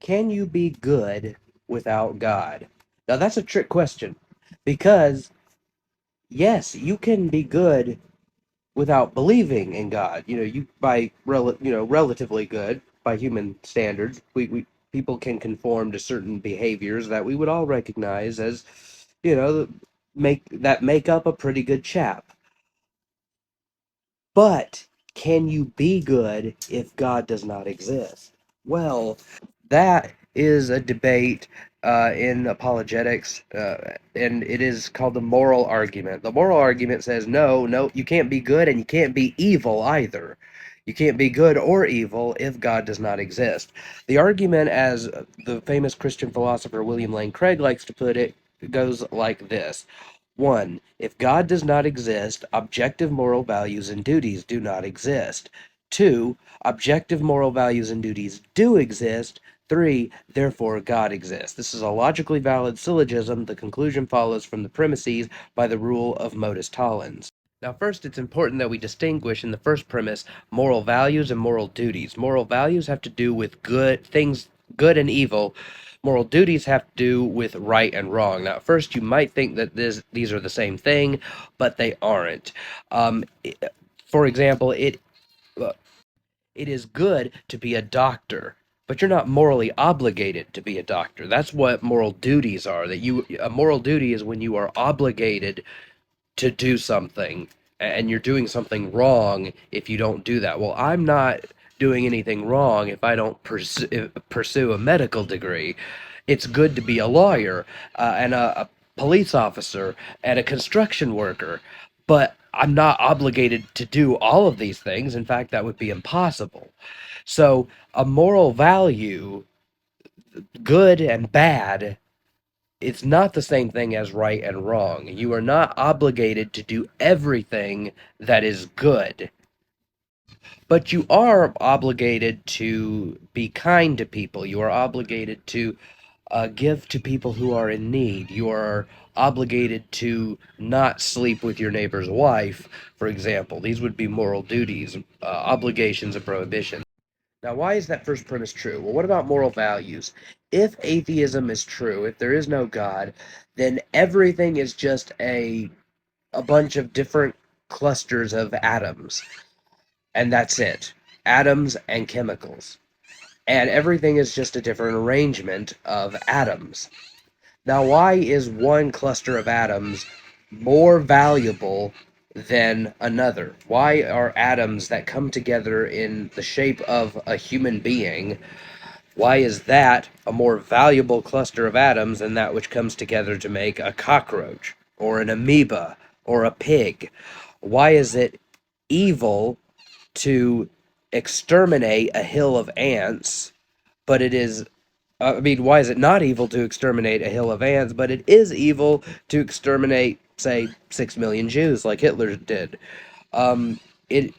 Can you be good without God? Now that's a trick question because yes, you can be good without believing in God. You relatively good by human standards. We people can conform to certain behaviors that we would all recognize as, you know, make up a pretty good chap. But can you be good if God does not exist? Well, that is a debate in apologetics, and it is called the moral argument. The moral argument says no, no, you can't be good and you can't be evil either. You can't be good or evil if God does not exist. The argument, as the famous Christian philosopher William Lane Craig likes to put it, goes like this. 1. If God does not exist, objective moral values and duties do not exist. 2. Objective moral values and duties do exist. 3. Therefore, God exists. This is a logically valid syllogism. The conclusion follows from the premises by the rule of modus tollens. Now, first, it's important that we distinguish in the first premise moral values and moral duties. Moral values have to do with good things, good and evil. Moral duties have to do with right and wrong. Now, at first, you might think that these are the same thing, but they aren't. Um, for example, uh, it is good to be a doctor, but you're not morally obligated to be a doctor. That's what moral duties are. A moral duty is when you are obligated to do something and you're doing something wrong if you don't do that. Well, I'm not doing anything wrong if I don't pursue a medical degree. It's good to be a lawyer and a police officer and a construction worker, but I'm not obligated to do all of these things. In fact, that would be impossible. So, a moral value, good and bad, it's not the same thing as right and wrong. You are not obligated to do everything that is good, but you are obligated to be kind to people. You are obligated to give to people who are in need. You are obligated to not sleep with your neighbor's wife, for example. These would be moral duties, obligations, and prohibitions. Now, why is that first premise true? Well, what about moral values? If atheism is true, if there is no God, then everything is just a bunch of different clusters of atoms, and that's it. Atoms and chemicals. And everything is just a different arrangement of atoms. Now, why is one cluster of atoms more valuable than another? Why are atoms that come together in the shape of a human being, why is that a more valuable cluster of atoms than that which comes together to make a cockroach or an amoeba or a pig? Why is it evil to exterminate a hill of ants, but it is why is it not evil to exterminate a hill of ants, but it is evil to exterminate, say, 6 million Jews like Hitler did? It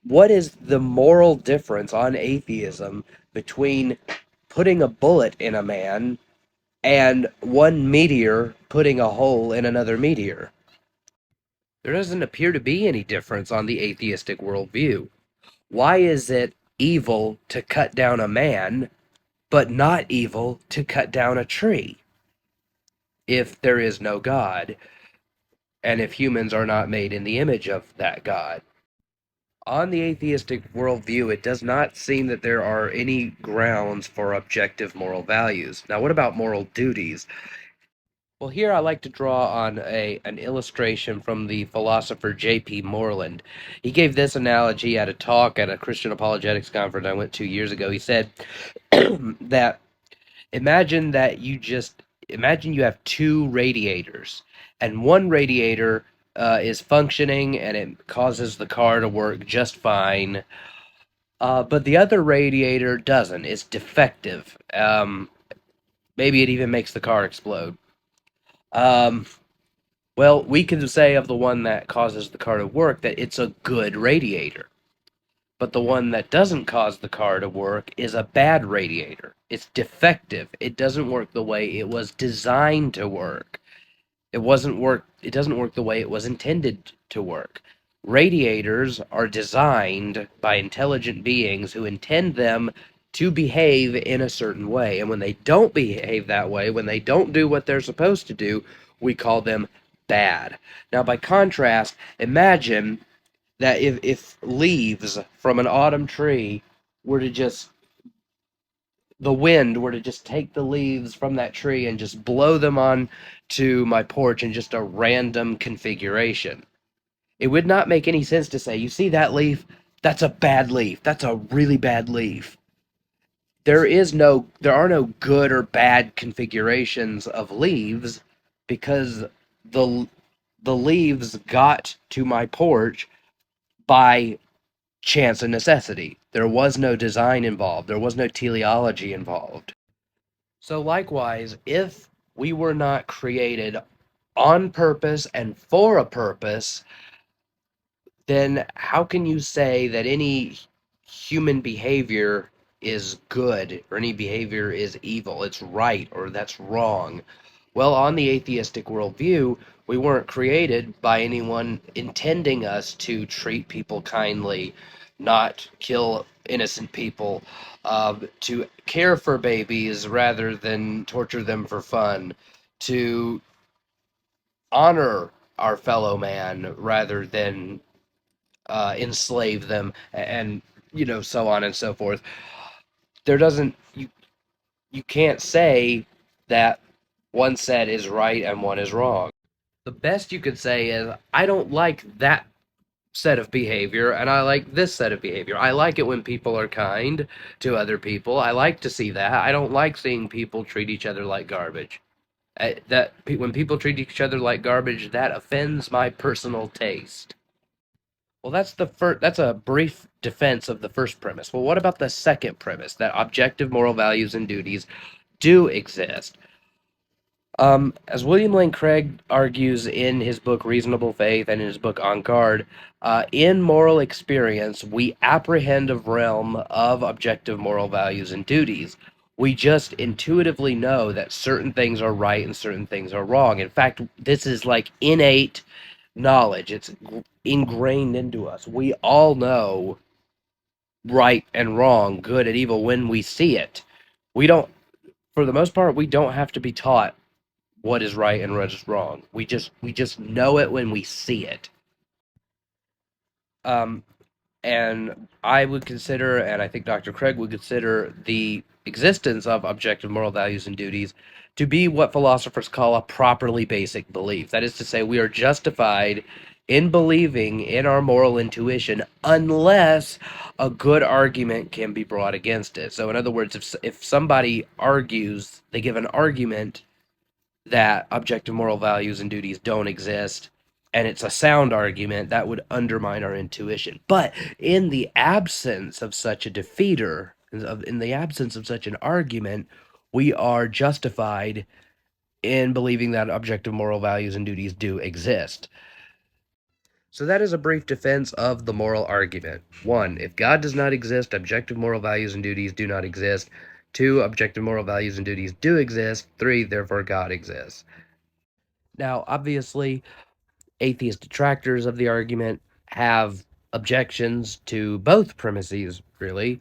What is the moral difference on atheism between putting a bullet in a man and one meteor putting a hole in another meteor? There doesn't appear to be any difference on the atheistic worldview. Why is it evil to cut down a man, but not evil to cut down a tree if there is no God, and if humans are not made in the image of that God? On the atheistic worldview, it does not seem that there are any grounds for objective moral values. Now, what about moral duties? Well, here I like to draw on an illustration from the philosopher J.P. Moreland. He gave this analogy at a talk at a Christian apologetics conference I went 2 years ago. He said that imagine that imagine you have two radiators, and one radiator is functioning and it causes the car to work just fine, but the other radiator doesn't. It's defective. Maybe it even makes the car explode. Um, well, we can say of the one that causes the car to work that it's a good radiator. But the one that doesn't cause the car to work is a bad radiator. It's defective. It doesn't work the way it was designed to work. It doesn't work the way it was intended to work. Radiators are designed by intelligent beings who intend them to behave in a certain way. And when they don't behave that way, when they don't do what they're supposed to do, we call them bad. Now, by contrast, imagine that if leaves from an autumn tree were to just, the wind were to just take the leaves from that tree and just blow them on to my porch in just a random configuration. It would not make any sense to say, you see that leaf? That's a bad leaf. That's a really bad leaf. There are no good or bad configurations of leaves because the the leaves got to my porch by chance and necessity. There was no design involved. There was no teleology involved. So likewise, if we were not created on purpose and for a purpose, then how can you say that any human behavior is good or any behavior is evil? It's right or that's wrong. Well, on the atheistic worldview, we weren't created by anyone intending us to treat people kindly, not kill innocent people, to care for babies rather than torture them for fun, to honor our fellow man rather than enslave them, and so on and so forth. There doesn't you can't say that one set is right and one is wrong. The best you could say is, I don't like that set of behavior and I like this set of behavior. I like it when people are kind to other people. I like to see that. I don't like seeing people treat each other like garbage. When people treat each other like garbage, that offends my personal taste. Well, that's a brief defense of the first premise. Well, what about the second premise, that objective moral values and duties do exist? As William Lane Craig argues in his book Reasonable Faith and in his book On Guard, in moral experience, we apprehend a realm of objective moral values and duties. We just intuitively know that certain things are right and certain things are wrong. In fact, this is like innate knowledge. It's ingrained into us. We all know right and wrong, good and evil when we see it. We don't, for the most part, we don't have to be taught what is right and what is wrong. We just know it when we see it. Um, and I would consider, and I think Dr. Craig would consider, the existence of objective moral values and duties to be what philosophers call a properly basic belief. That is to say, we are justified in believing in our moral intuition unless a good argument can be brought against it. So, in other words, if somebody argues, they give an argument that objective moral values and duties don't exist, and it's a sound argument, that would undermine our intuition. But in the absence of such a defeater, in the absence of such an argument, we are justified in believing that objective moral values and duties do exist. So that is a brief defense of the moral argument. 1. If God does not exist, objective moral values and duties do not exist. 2. Objective moral values and duties do exist. 3. Therefore God exists. Now, obviously, atheist detractors of the argument have objections to both premises, really,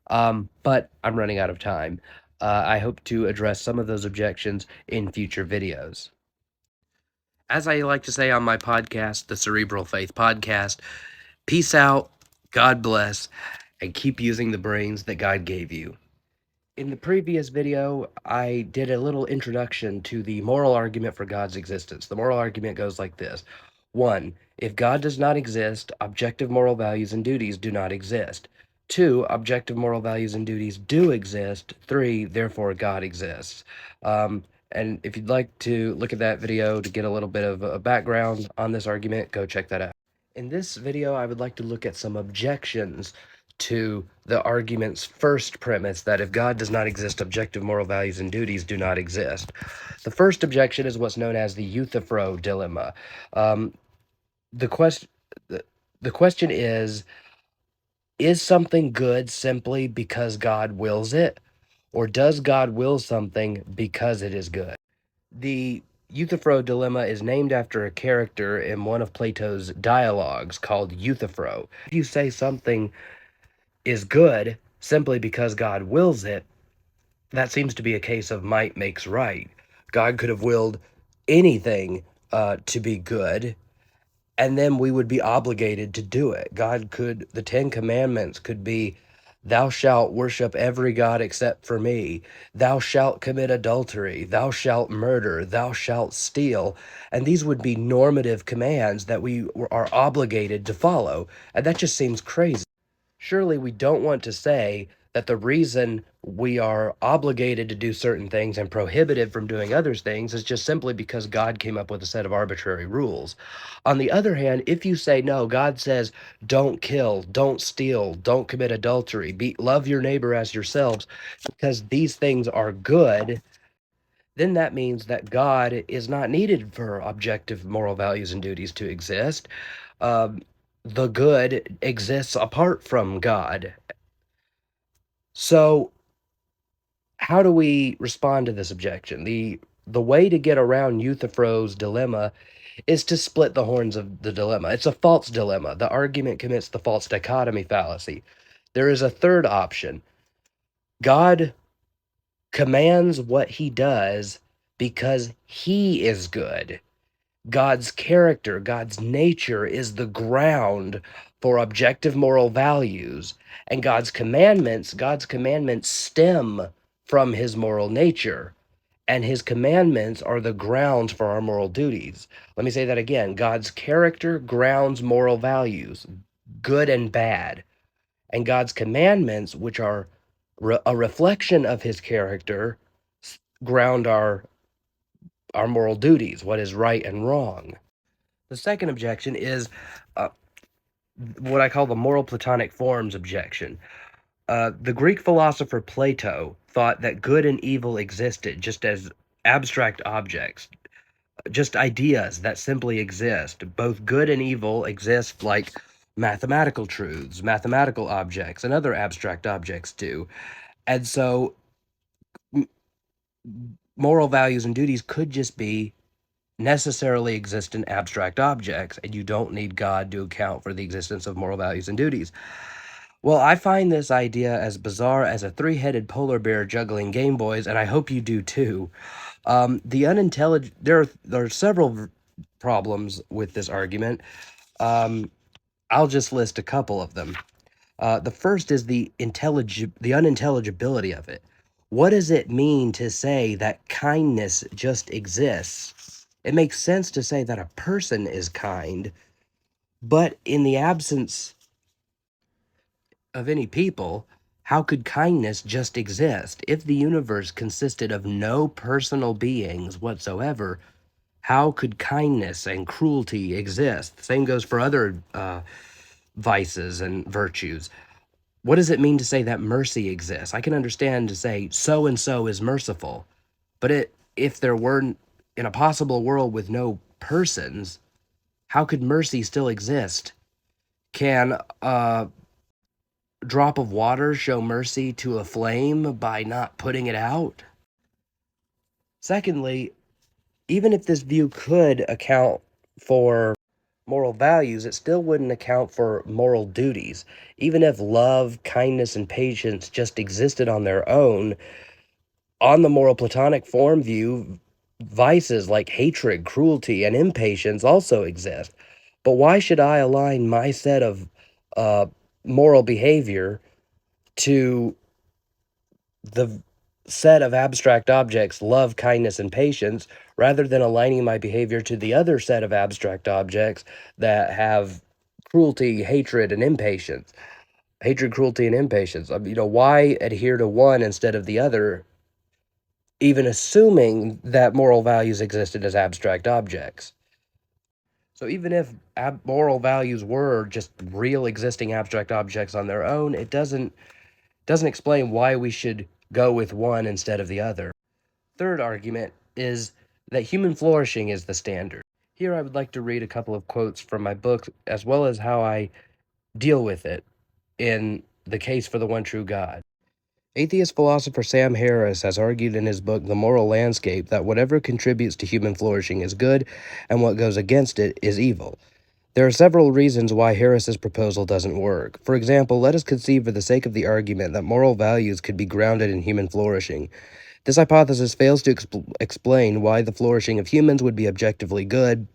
but I'm running out of time. I hope to address some of those objections in future videos. As I like to say on my podcast, the Cerebral Faith Podcast, peace out, God bless, and keep using the brains that God gave you. In the previous video, I did a little introduction to the moral argument for God's existence. The moral argument goes like this. 1. If God does not exist, objective moral values and duties do not exist. 2. Objective moral values and duties do exist. 3. Therefore, God exists. And if you'd like to look at that video to get a little bit of a background on this argument, go check that out. In this video, I would like to look at some objections to the argument's first premise, that if God does not exist, objective moral values and duties do not exist. The first objection is what's known as the Euthyphro dilemma. The question the question is something good simply because God wills it, or does God will something because it is good? The Euthyphro dilemma is named after a character in one of Plato's dialogues called Euthyphro. If you say something is good simply because God wills it, that seems to be a case of might makes right. God could have willed anything to be good, and then we would be obligated to do it. The Ten Commandments could be, thou shalt worship every God except for me. Thou shalt commit adultery. Thou shalt murder. Thou shalt steal. And these would be normative commands that we are obligated to follow. And that just seems crazy. Surely we don't want to say that the reason we are obligated to do certain things and prohibited from doing other things is just simply because God came up with a set of arbitrary rules. On the other hand, if you say no, God says, don't kill, don't steal, don't commit adultery, love your neighbor as yourselves, because these things are good, then that means that God is not needed for objective moral values and duties to exist. Um, the good exists apart from God. So, how do we respond to this objection? The way to get around Euthyphro's dilemma is to split the horns of the dilemma. It's a false dilemma. The argument commits the false dichotomy fallacy. There is a third option. God commands what he does because he is good. God's character, God's nature is the ground for objective moral values, and God's commandments stem from his moral nature, and his commandments are the grounds for our moral duties. Let me say that again. God's character grounds moral values, good and bad, and God's commandments, which are a reflection of his character, ground our moral duties, what is right and wrong. The second objection is uh, what I call the moral Platonic forms objection. The Greek philosopher Plato thought that good and evil existed just as abstract objects, just ideas that simply exist. Both good and evil exist like mathematical truths, mathematical objects, and other abstract objects do. And so moral values and duties could just be necessarily exist in abstract objects, and you don't need God to account for the existence of moral values and duties. Well, I find this idea as bizarre as a three-headed polar bear juggling Game Boys, and I hope you do too. There are several problems with this argument. Um, I'll just list a couple of them. The first is the unintelligibility of it. What does it mean to say that kindness just exists? It makes sense to say that a person is kind, but in the absence of any people, how could kindness just exist? If the universe consisted of no personal beings whatsoever, how could kindness and cruelty exist? The same goes for other vices and virtues. What does it mean to say that mercy exists? I can understand to say so and so is merciful, but if there weren't in a possible world with no persons, how could mercy still exist? Can a drop of water show mercy to a flame by not putting it out? Secondly, even if this view could account for moral values, it still wouldn't account for moral duties. Even if love, kindness, and patience just existed on their own, on the moral Platonic form view, vices like hatred, cruelty, and impatience also exist. But why should I align my set of uh, moral behavior to the set of abstract objects, love, kindness, and patience, rather than aligning my behavior to the other set of abstract objects that have cruelty, hatred, and impatience? Hatred, cruelty, and impatience. Why adhere to one instead of the other, even assuming that moral values existed as abstract objects? So even if moral values were just real existing abstract objects on their own, it doesn't explain why we should go with one instead of the other. Third argument is that human flourishing is the standard. Here I would like to read a couple of quotes from my book, as well as how I deal with it in The Case for the One True God. Atheist philosopher Sam Harris has argued in his book The Moral Landscape that whatever contributes to human flourishing is good, and what goes against it is evil. There are several reasons why Harris's proposal doesn't work. For example, let us conceive for the sake of the argument that moral values could be grounded in human flourishing. This hypothesis fails to explain why the flourishing of humans would be objectively good,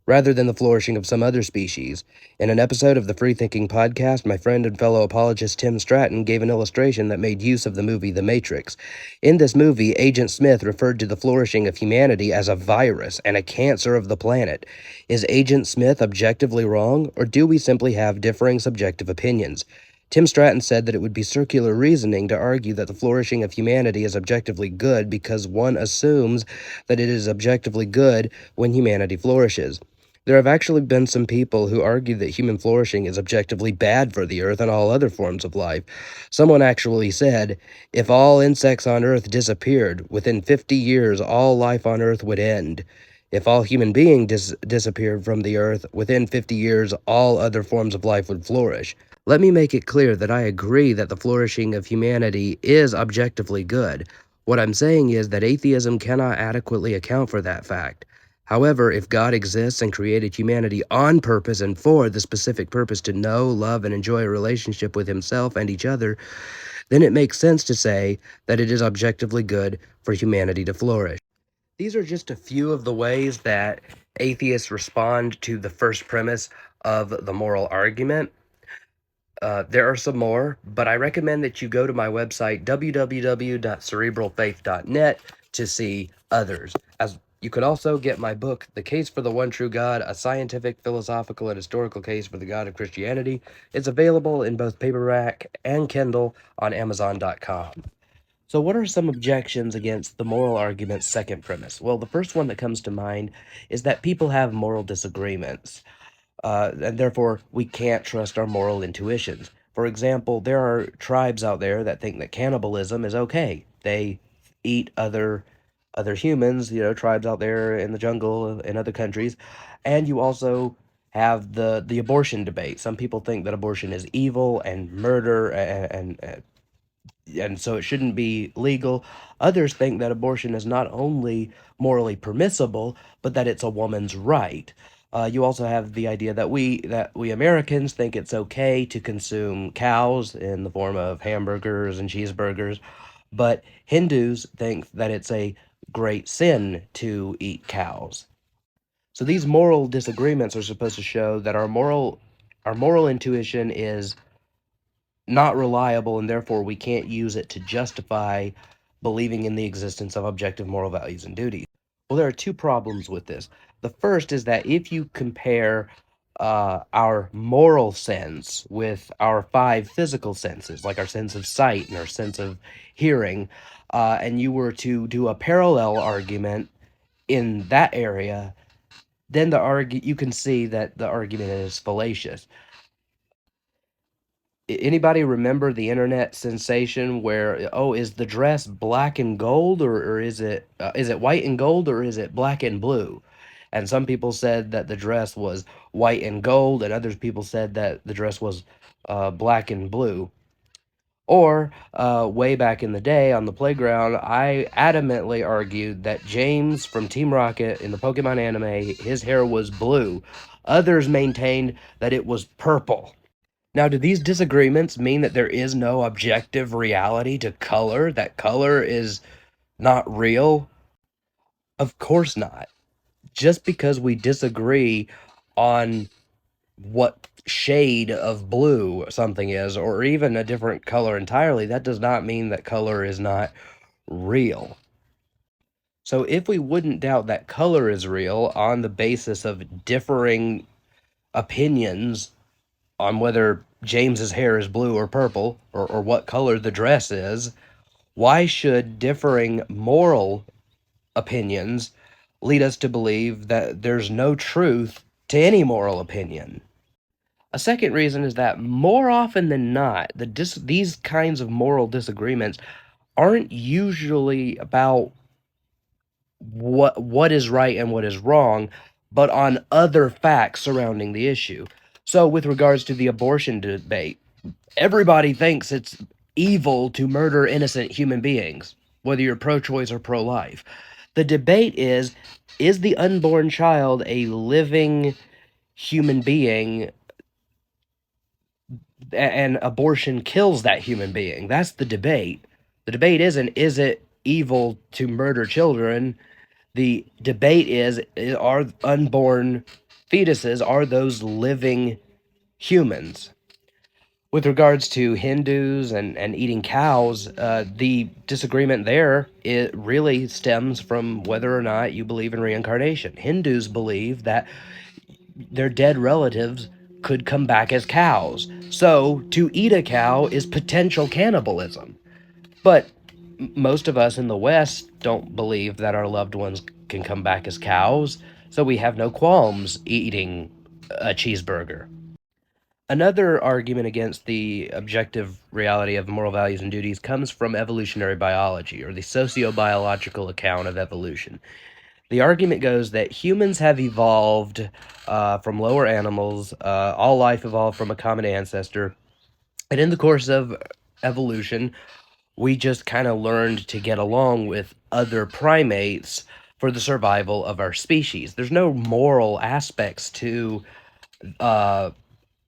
rather than the flourishing of some other species. In an episode of the Free Thinking podcast, my friend and fellow apologist Tim Stratton gave an illustration that made use of the movie The Matrix. In this movie, Agent Smith referred to the flourishing of humanity as a virus and a cancer of the planet. Is Agent Smith objectively wrong, or do we simply have differing subjective opinions? Tim Stratton said that it would be circular reasoning to argue that the flourishing of humanity is objectively good because one assumes that it is objectively good when humanity flourishes. There have actually been some people who argue that human flourishing is objectively bad for the earth and all other forms of life. Someone actually said, if all insects on earth disappeared, within 50 years all life on earth would end. If all human beings disappeared from the earth, within 50 years all other forms of life would flourish. Let me make it clear that I agree that the flourishing of humanity is objectively good. What I'm saying is that atheism cannot adequately account for that fact. However, if God exists and created humanity on purpose and for the specific purpose to know, love, and enjoy a relationship with himself and each other, then it makes sense to say that it is objectively good for humanity to flourish. These are just a few of the ways that atheists respond to the first premise of the moral argument. There are some more, but I recommend that you go to my website, www.cerebralfaith.net, to see others. As you could also get my book, The Case for the One True God, a scientific, philosophical, and historical case for the God of Christianity. It's available in both paperback and Kindle on Amazon.com. So, what are some objections against the moral argument's second premise? Well, the first one that comes to mind is that people have moral disagreements, and therefore we can't trust our moral intuitions. For example, there are tribes out there that think that cannibalism is okay. They eat other humans, tribes out there in the jungle in other countries. And you also have the abortion debate. Some people think that abortion is evil and murder and so it shouldn't be legal. Others think that abortion is not only morally permissible, but that it's a woman's right. You also have the idea that we Americans think it's okay to consume cows in the form of hamburgers and cheeseburgers, but Hindus think that it's a great sin to eat cows. So these moral disagreements are supposed to show that our moral intuition is not reliable, and therefore we can't use it to justify believing in the existence of objective moral values and duties. Well, there are two problems with this. The first is that if you compare our moral sense with our five physical senses, like our sense of sight and our sense of hearing, and you were to do a parallel argument in that area, then you can see that the argument is fallacious. Anybody remember the internet sensation where, oh, is the dress black and gold, or is it white and gold, or is it black and blue? And some people said that the dress was white and gold, and other people said that the dress was black and blue. Or way back in the day on the playground, I adamantly argued that James from Team Rocket in the Pokemon anime, his hair was blue. Others maintained that it was purple. Now, do these disagreements mean that there is no objective reality to color, that color is not real? Of course not. Just because we disagree on what shade of blue something is, or even a different color entirely, that does not mean that color is not real. So, if we wouldn't doubt that color is real on the basis of differing opinions on whether James's hair is blue or purple, or what color the dress is, why should differing moral opinions lead us to believe that there's no truth to any moral opinion? A second reason is that more often than not, these kinds of moral disagreements aren't usually about what is right and what is wrong, but on other facts surrounding the issue. So, with regards to the abortion debate, everybody thinks it's evil to murder innocent human beings, whether you're pro-choice or pro-life. The debate is the unborn child a living human being, and abortion kills that human being. That's the debate. The debate isn't, is it evil to murder children? The debate is, are unborn fetuses, are those living humans? With regards to Hindus and eating cows, the disagreement there, it really stems from whether or not you believe in reincarnation. Hindus believe that their dead relatives could come back as cows. So to eat a cow is potential cannibalism. But most of us in the West don't believe that our loved ones can come back as cows, so we have no qualms eating a cheeseburger. Another argument against the objective reality of moral values and duties comes from evolutionary biology, or the sociobiological account of evolution. The argument goes that humans have evolved from lower animals, all life evolved from a common ancestor, and in the course of evolution, we just kind of learned to get along with other primates for the survival of our species. There's no moral aspects to uh,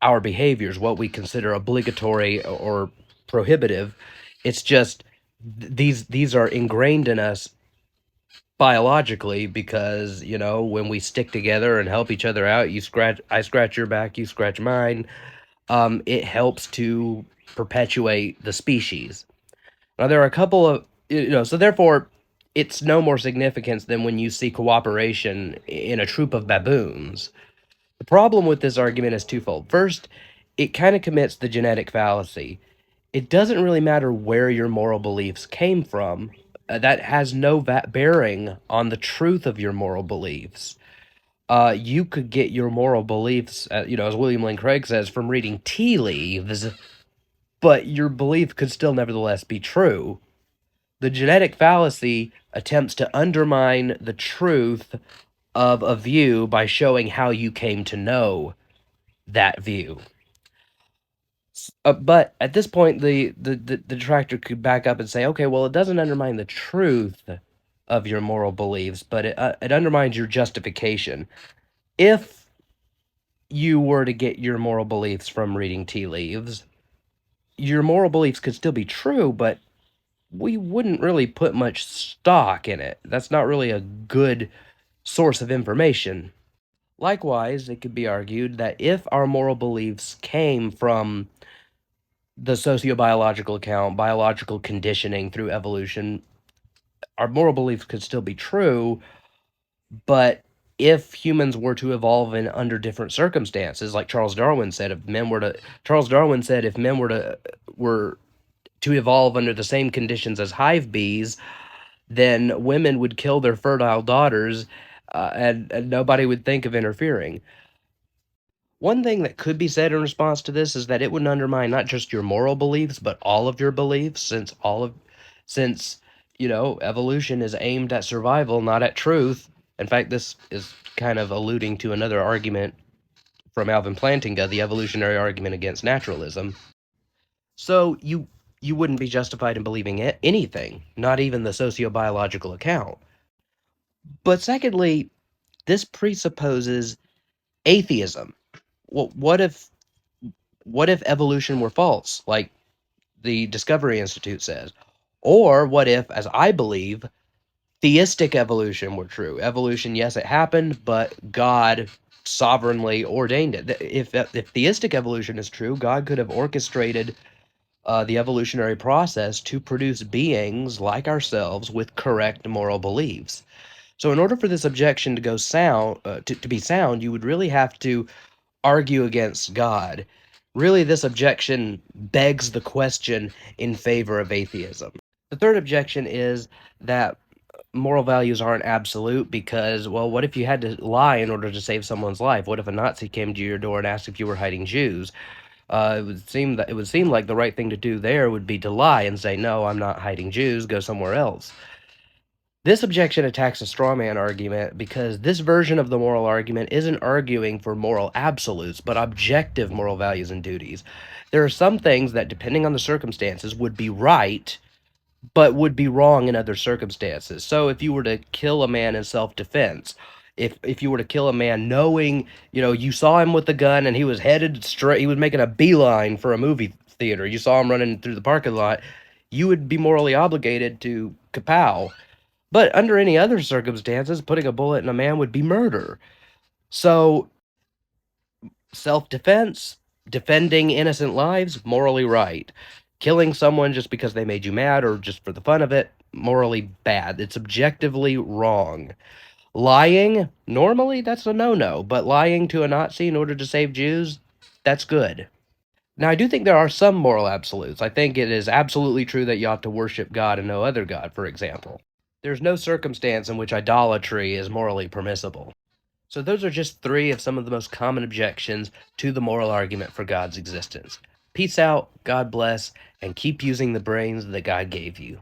our behaviors, what we consider obligatory or prohibitive. It's just these are ingrained in us biologically because, when we stick together and help each other out, I scratch your back, you scratch mine. It helps to perpetuate the species. Now there are a couple of, so therefore it's no more significance than when you see cooperation in a troop of baboons. The problem with this argument is twofold. First, it kind of commits the genetic fallacy. It doesn't really matter where your moral beliefs came from. That has no bearing on the truth of your moral beliefs. You could get your moral beliefs, as William Lane Craig says, from reading tea leaves, but your belief could still nevertheless be true. The genetic fallacy attempts to undermine the truth of a view by showing how you came to know that view. But at this point, the detractor could back up and say, okay, well, it doesn't undermine the truth of your moral beliefs, but it undermines your justification. If you were to get your moral beliefs from reading tea leaves, your moral beliefs could still be true, but we wouldn't really put much stock in it. That's not really a good source of information. Likewise, it could be argued that if our moral beliefs came from the sociobiological account, biological conditioning through evolution, our moral beliefs could still be true, but if humans were to evolve in under different circumstances, like Charles Darwin said if men were to evolve under the same conditions as hive bees, then women would kill their fertile daughters, and nobody would think of interfering. One thing that could be said in response to this is that it would undermine not just your moral beliefs, but all of your beliefs, since evolution is aimed at survival, not at truth. In fact, this is kind of alluding to another argument from Alvin Plantinga, the evolutionary argument against naturalism. So you wouldn't be justified in believing anything, not even the sociobiological account. But secondly, this presupposes atheism. Well, what if evolution were false, like the Discovery Institute says? Or what if, as I believe, theistic evolution were true? Evolution, yes, it happened, but God sovereignly ordained it. If theistic evolution is true, God could have orchestrated the evolutionary process to produce beings like ourselves with correct moral beliefs. So, in order for this objection to go sound, to be sound, you would really have to argue against God. Really, this objection begs the question in favor of atheism. The third objection is that moral values aren't absolute because, well, what if you had to lie in order to save someone's life? What if a Nazi came to your door and asked if you were hiding Jews? It would seem like the right thing to do there would be to lie and say, no, I'm not hiding Jews, go somewhere else. This objection attacks a straw man argument because this version of the moral argument isn't arguing for moral absolutes, but objective moral values and duties. There are some things that, depending on the circumstances, would be right, but would be wrong in other circumstances. So if you were to kill a man in self-defense, If you were to kill a man knowing, you saw him with the gun and he was headed straight, he was making a beeline for a movie theater. You saw him running through the parking lot, you would be morally obligated to kapow. But under any other circumstances, putting a bullet in a man would be murder. So, self-defense, defending innocent lives, morally right. Killing someone just because they made you mad or just for the fun of it, morally bad. It's objectively wrong. Lying, normally that's a no-no, but lying to a Nazi in order to save Jews, that's good. Now, I do think there are some moral absolutes. I think it is absolutely true that you ought to worship God and no other God, for example. There's no circumstance in which idolatry is morally permissible. So those are just three of some of the most common objections to the moral argument for God's existence. Peace out, God bless, and keep using the brains that God gave you.